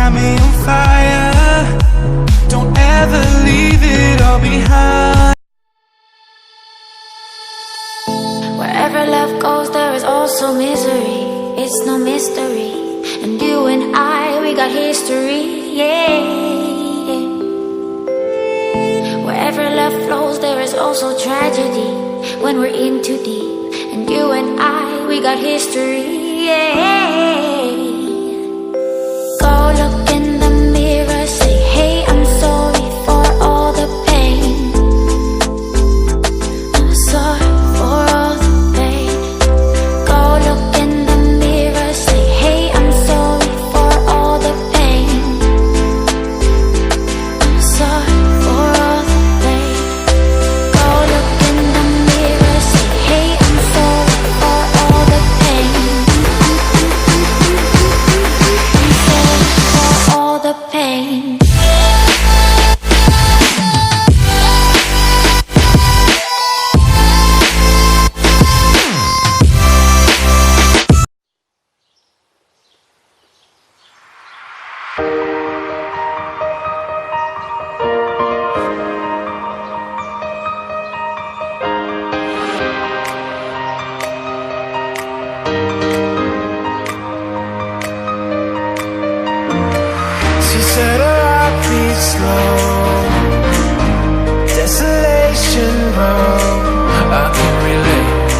got me on fire. Don't ever leave it all behind. Wherever love goes, there is also misery. It's no mystery. And you and I, we got history, yeah. Wherever love flows, there is also tragedy. When we're in too deep. And you and I, we got history, yeah. Go look in the mirror, say, hey, I'm sorry for all the pain. I'm sorry for all the pain. Go look in the mirror, say, hey, I'm sorry for all the pain. I'm sorry for all the pain. Go look in the mirror, say, hey, I'm sorry for all the pain. I'm sorry for all the pain. She said her heart beats slow. Desolation road. I can relate,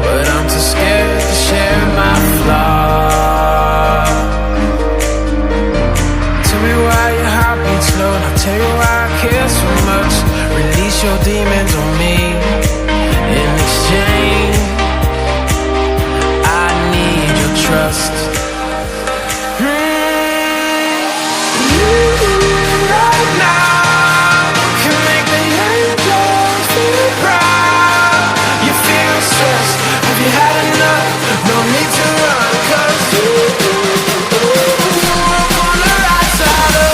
but I'm too scared to share my flaws. Tell me why your heart beats slow, and I'll tell you why I care so much. Release your demons on me. In exchange, I need your trust. Right now can make the angels feel proud. You feel stressed, have you had enough? No need to run, 'cause you on the right side of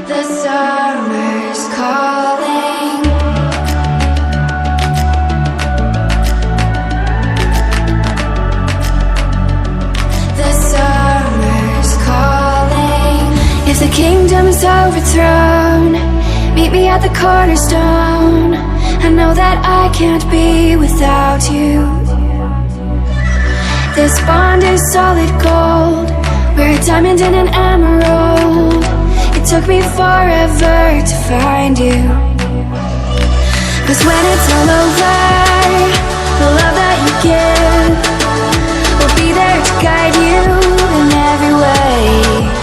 The summer's calling. The summer's calling. If the kingdom is overthrown, meet me at the cornerstone. I know that I can't be without you. This bond is solid gold. We're a diamond and an emerald. It took me forever to find you. 'Cause when it's all over, the love that you give will be there to guide you in every way.